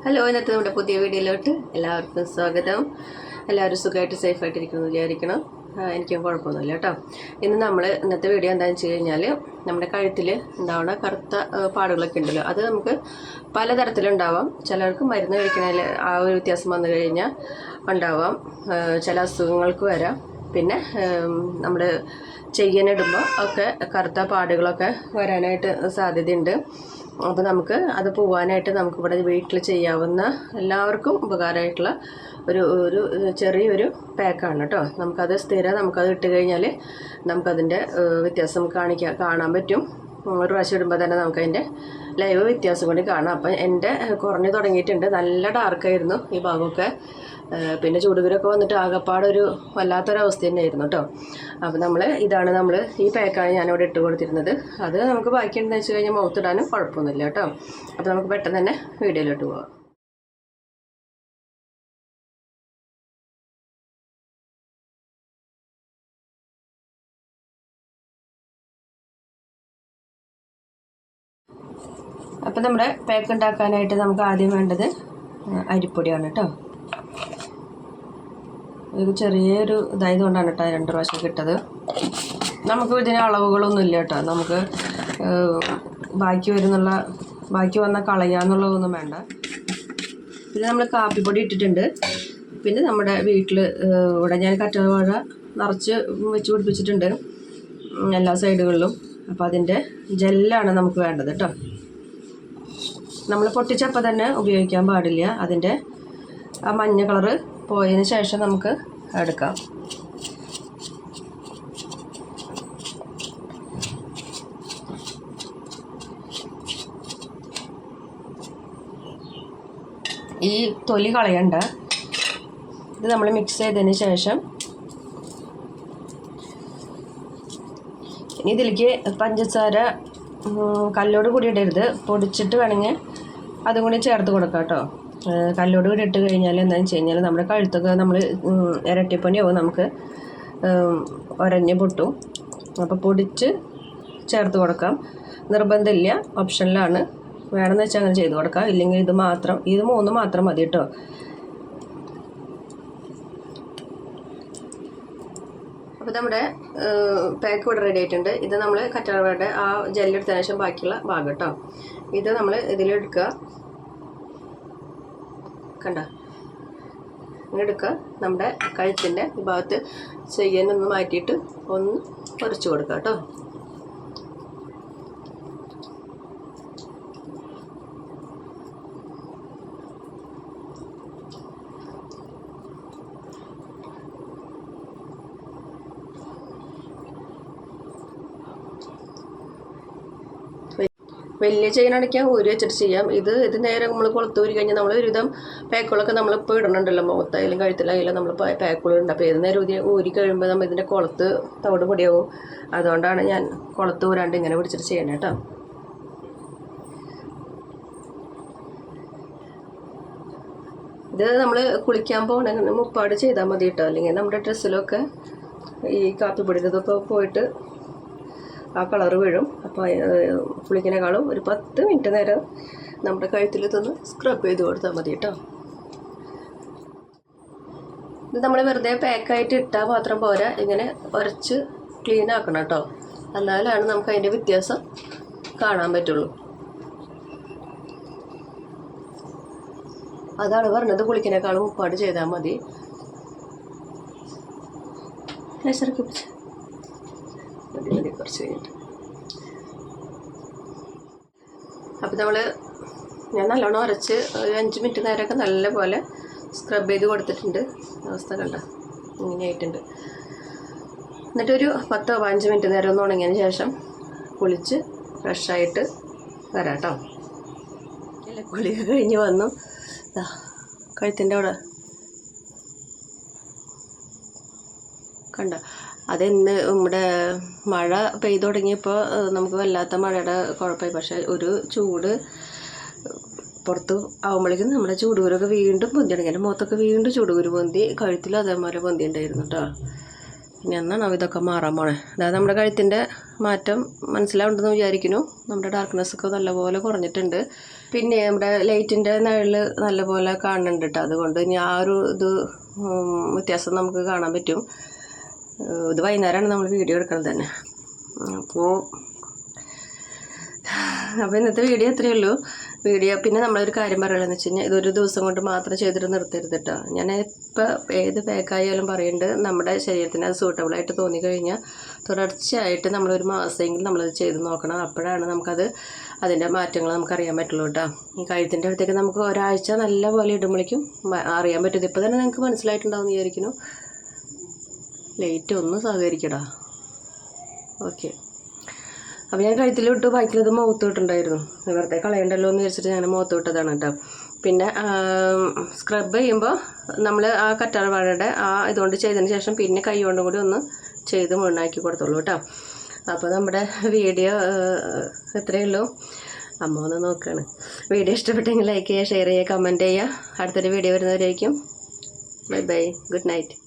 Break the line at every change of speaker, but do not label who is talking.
Hello, ഇന്നത്തെ നമ്മുടെ പുതിയ വീഡിയോയിലോട്ട് എല്ലാവർക്കും സ്വാഗതം. എല്ലാവരും സുഖമായിട്ട് സേഫായിട്ടിരിക്കുന്നു വിചാരിക്കണം. എനിക്കും കുഴപ്പമൊന്നുമില്ല കേട്ടോ. ഇന്നത്തെ വീഡിയോ എന്താണെന്ന് വെച്ച് കഴിഞ്ഞാൽ, നമ്മുടെ കഴുത്തിൽ ഉണ്ടാവുന്ന കറുത്ത പാടുകളൊക്കെ ഉണ്ടല്ലോ, അത് നമുക്ക് പലതരത്തിലുണ്ടാവാം. ചിലർക്ക് മരുന്ന് കഴിക്കണതിൽ ആ ഒരു വ്യത്യാസം വന്നു കഴിഞ്ഞാൽ ഉണ്ടാവാം. ചില അസുഖങ്ങൾക്ക് വരാം. പിന്നെ നമ്മൾ ചെയ്യാനിടുമ്പോൾ ഒക്കെ കറുത്ത പാടുകളൊക്കെ വരാനായിട്ട് സാധ്യതയുണ്ട്. അപ്പോൾ നമുക്ക് അത് പോകാനായിട്ട് നമുക്കിവിടെ വീട്ടിൽ ചെയ്യാവുന്ന എല്ലാവർക്കും ഉപകാരമായിട്ടുള്ള ഒരു ചെറിയൊരു പാക്കാണ് കേട്ടോ. നമുക്കത് നമുക്കത് ഇട്ട് കഴിഞ്ഞാൽ നമുക്കതിൻ്റെ വ്യത്യാസം കാണാൻ പറ്റും. ഒരു പ്രാവശ്യം ഇടുമ്പോൾ തന്നെ നമുക്കതിൻ്റെ ലൈവ് വ്യത്യാസം കൊണ്ട് കാണാം. അപ്പം എൻ്റെ കുറഞ്ഞു തുടങ്ങിയിട്ടുണ്ട്. നല്ല ഡാർക്കായിരുന്നു ഈ ഭാഗമൊക്കെ. പിന്നെ ചൂടുകുരൊക്കെ വന്നിട്ട് ആകപ്പാടൊരു വല്ലാത്തൊരവസ്ഥ തന്നെയായിരുന്നു കേട്ടോ. അപ്പോൾ നമ്മൾ ഈ പാക്കാണ് ഞാനിവിടെ ഇട്ട് കൊടുത്തിരുന്നത്. അത് നമുക്ക് ബാക്കിയുണ്ടെന്ന് വെച്ച് കഴിഞ്ഞാൽ മുഖത്തിടാനും കുഴപ്പമൊന്നുമില്ല കേട്ടോ. അപ്പോൾ നമുക്ക് പെട്ടെന്ന് തന്നെ വീഡിയോയിലോട്ട് പോകാം. അപ്പം നമ്മുടെ പാക്ക് ഉണ്ടാക്കാനായിട്ട് നമുക്ക് ആദ്യം വേണ്ടത് അരിപ്പൊടിയാണ് കേട്ടോ. ഇത് ചെറിയൊരു ഇതായതുകൊണ്ടാണ് കേട്ടോ 2 പ്രാവശ്യം കിട്ടത്. നമുക്ക് ഇതിന് അളവുകളൊന്നുമില്ല കേട്ടോ. നമുക്ക് ബാക്കി വന്ന കളയാന്നുള്ളതൊന്നും വേണ്ട. പിന്നെ നമ്മൾ കാപ്പിപ്പൊടി ഇട്ടിട്ടുണ്ട്. പിന്നെ നമ്മുടെ വീട്ടിൽ ഇവിടെ ഞാൻ കറ്റാർവാഴ നിറച്ച് വെച്ച് പിടിപ്പിച്ചിട്ടുണ്ട് എല്ലാ സൈഡുകളിലും. അപ്പോൾ അതിൻ്റെ ജെല്ലാണ് നമുക്ക് വേണ്ടത് കേട്ടോ. നമ്മൾ പൊട്ടിച്ചപ്പോൾ തന്നെ ഉപയോഗിക്കാൻ പാടില്ല. അതിൻ്റെ ആ മഞ്ഞ കളറ് പോയതിന് ശേഷം നമുക്ക് എടുക്കാം. ഈ തൊലി കളയണ്ട. ഇത് നമ്മൾ മിക്സ് ചെയ്തതിന് ശേഷം ഇനി ഇതിലേക്ക് പഞ്ചസാര കല്ലോട് കൂടി ഇടരുത്, പൊടിച്ചിട്ട് വേണമെങ്കിൽ അതും കൂടി ചേർത്ത് കൊടുക്കാം കേട്ടോ. കല്ലോട് കൂടി ഇട്ട് കഴിഞ്ഞാൽ എന്താണെന്ന് വെച്ച് കഴിഞ്ഞാൽ നമ്മുടെ കഴുത്തൊക്കെ നമ്മൾ ഇരട്ടിപ്പണിയാവും, നമുക്ക് ഒരഞ്ഞ് പൊട്ടും. അപ്പോൾ പൊടിച്ച് ചേർത്ത് കൊടുക്കാം. നിർബന്ധമില്ല, ഓപ്ഷനിലാണ്. വേണമെന്ന് വെച്ചാൽ അങ്ങനെ ചെയ്ത് കൊടുക്കാം. ഇല്ലെങ്കിൽ ഇത് 3 മാത്രം മതി കേട്ടോ. അപ്പോൾ നമ്മുടെ പാക്ക് ഇവിടെ റെഡി ആയിട്ടുണ്ട്. ഇത് നമ്മൾ കറ്റാർവാഴയുടെ ആ ജെല്ലെടുത്തതിന് ശേഷം ബാക്കിയുള്ള ഭാഗം കേട്ടോ. ഇത് നമ്മൾ ഇതിലെടുക്കുക, കണ്ട ഇങ്ങനെ എടുക്കുക. നമ്മുടെ കഴുത്തിൻ്റെ ഈ ഭാഗത്ത് ചെയ്യാനൊന്ന് മാറ്റിയിട്ട് ഒന്ന് കുറച്ച് കൊടുക്കുക കേട്ടോ. വലിയ ചെയിനടിക്കാൻ ഊരി വെച്ചിട്ട് ചെയ്യാം. ഇത് നേരെ നമ്മൾ കൊളുത്ത് ഊരി കഴിഞ്ഞാൽ നമ്മൾ ഒരുവിധം പാക്കുകളൊക്കെ നമ്മളിപ്പോൾ ഇടണുണ്ടല്ലോ, മുഖത്തായാലും കഴുത്തിലായാലും നമ്മൾ പാക്കുകളുണ്ട്. അപ്പോൾ ഏത് നേരം ഊരി കഴിയുമ്പോൾ നമ്മൾ ഇതിൻ്റെ കുളത്ത് തവിട് പൊടിയാവും. അതുകൊണ്ടാണ് ഞാൻ കുളത്ത് ഊരാണ്ട് ഇങ്ങനെ പിടിച്ചിട്ട് ചെയ്യണേ കേട്ടോ. ഇത് നമ്മൾ കുളിക്കാൻ പോകണമെങ്കിൽ മുപ്പാട് ചെയ്താൽ മതി കേട്ടോ. അല്ലെങ്കിൽ നമ്മുടെ ഡ്രസ്സിലൊക്കെ ഈ കാപ്പിപ്പൊടിയുടെ ഇതൊക്കെ പോയിട്ട് ആ കളറ് വീഴും. അപ്പോൾ കുളിക്കുന്നതിനേക്കാളും ഒരു 10 മിനിറ്റ് നേരം നമ്മുടെ കഴുത്തിൽ ഇതൊന്ന് സ്ക്രബ് ചെയ്ത് കൊടുത്താൽ മതി കേട്ടോ. ഇത് നമ്മൾ വെറുതെ പാക്കായിട്ട് ഇട്ടാൽ മാത്രം പോരാ, ഇങ്ങനെ ഉരച്ച് ക്ലീൻ ആക്കണം കേട്ടോ. എന്നാലാണ് നമുക്ക് അതിൻ്റെ വ്യത്യാസം കാണാൻ പറ്റുള്ളൂ. അതാണ് പറഞ്ഞത്, കുളിക്കുന്നതിനേക്കാളും മുപ്പാട് ചെയ്താൽ മതി. കുറച്ച് കഴിഞ്ഞിട്ട് അപ്പോൾ ഞാൻ നല്ലോണം ഉരച്ച് ഒരു 5 മിനിറ്റ് നേരമൊക്കെ നല്ലപോലെ സ്ക്രബ് ചെയ്ത് കൊടുത്തിട്ടുണ്ട്. അവസ്ഥ കണ്ട ഇങ്ങനെയായിട്ടുണ്ട്. എന്നിട്ടൊരു 10-15 മിനിറ്റ് നേരം ഒന്ന് ഉണങ്ങിയതിന് ശേഷം കുളിച്ച് ഫ്രഷായിട്ട് വരാം കേട്ടോ. അല്ല, കുളിയൊക്കെ കഴിഞ്ഞ് വന്നു. കഴുത്തിൻ്റെ അവിടെ കണ്ട. നമ്മുടെ മഴ പെയ്തു തുടങ്ങിയപ്പോൾ നമുക്ക് വല്ലാത്ത മഴയുടെ കുഴപ്പമായി. പക്ഷേ ഒരു ചൂട് പുറത്ത് ആകുമ്പോഴേക്കും നമ്മുടെ ചൂടുകുരൊക്കെ വീണ്ടും പൊന്തി തുടങ്ങി. എൻ്റെ മുഖത്തൊക്കെ വീണ്ടും ചൂടുകുരു പൊന്തി, കഴുത്തിൽ അതേപോലെ പൊന്തി ഉണ്ടായിരുന്നു കേട്ടോ. ഇനി എന്നാണോ ഇതൊക്കെ മാറാൻ പോണേ. അതായത് നമ്മുടെ കഴുത്തിൻ്റെ മാറ്റം മനസ്സിലാവുണ്ടെന്ന് വിചാരിക്കുന്നു. നമ്മുടെ ഡാർക്ക്നെസ്സൊക്കെ നല്ലപോലെ കുറഞ്ഞിട്ടുണ്ട്. പിന്നെ നമ്മുടെ ലൈറ്റിൻ്റെ നിഴൽ നല്ലപോലെ കാണുന്നുണ്ട് കേട്ടോ. അതുകൊണ്ട് ഇനി ആ ഒരു വ്യത്യാസം നമുക്ക് കാണാൻ പറ്റും. ഇത് വൈകുന്നേരമാണ് നമ്മൾ വീഡിയോ എടുക്കുന്നത് തന്നെ. അപ്പോൾ ഇന്നത്തെ വീഡിയോ അത്രയേ ഉള്ളൂ. പിന്നെ നമ്മളൊരു കാര്യം പറയുകയെന്ന് വെച്ച് കഴിഞ്ഞാൽ ഇതൊരു ദിവസം കൊണ്ട് മാത്രം ചെയ്തിട്ട് നിർത്തരുത് കേട്ടോ. ഞാൻ ഇപ്പോൾ ഏത് പാക്കായാലും പറയുന്നുണ്ട്, നമ്മുടെ ശരീരത്തിന് അത് സൂട്ടബിളായിട്ട് തോന്നിക്കഴിഞ്ഞാൽ തുടർച്ചയായിട്ട് നമ്മളൊരു മാസമെങ്കിലും നമ്മളത് ചെയ്ത് നോക്കണം. അപ്പോഴാണ് അതിൻ്റെ മാറ്റങ്ങൾ നമുക്കറിയാൻ പറ്റുള്ളൂ കേട്ടോ. ഈ കഴുത്തിൻ്റെ അടുത്തേക്ക് നമുക്ക് ഒരാഴ്ച നല്ല പോലെ ഇടുമ്പോഴേക്കും അറിയാൻ പറ്റും. ഇപ്പോൾ തന്നെ നിങ്ങൾക്ക് മനസ്സിലായിട്ടുണ്ടാവും എന്ന് വിചാരിക്കുന്നു. ലൈറ്റ് ഒന്ന് സഹകരിക്കടാ. ഓക്കെ. അപ്പോൾ ഞാൻ കഴുത്തിലിട്ട് ബാക്കിലത് മുഖത്ത് വിട്ടുണ്ടായിരുന്നു. വെറുതെ കളയണ്ടല്ലോ എന്ന് വിചാരിച്ചിട്ട് ഞാൻ മുഖത്ത് വിട്ടതാണ് കേട്ടോ. പിന്നെ സ്ക്രബ് ചെയ്യുമ്പോൾ നമ്മൾ ആ കറ്റാർവാഴയുടെ ഇതുകൊണ്ട് ചെയ്തതിന് ശേഷം പിന്നെ കൈ കൊണ്ടും കൂടി ഒന്ന് ചെയ്ത് മുഴുവനാക്കി കൊടുത്തോളൂ കേട്ടോ. അപ്പോൾ നമ്മുടെ വീഡിയോ എത്രയേ ഉള്ളൂ. അമ്മ ഒന്ന് നോക്കുകയാണ്. വീഡിയോ ഇഷ്ടപ്പെട്ടെങ്കിൽ ലൈക്ക് ചെയ്യുക, ഷെയർ ചെയ്യുക, കമൻറ്റ് ചെയ്യുക. അടുത്തൊരു വീഡിയോ വരുന്നവരായിരിക്കും. Bye bye, good night.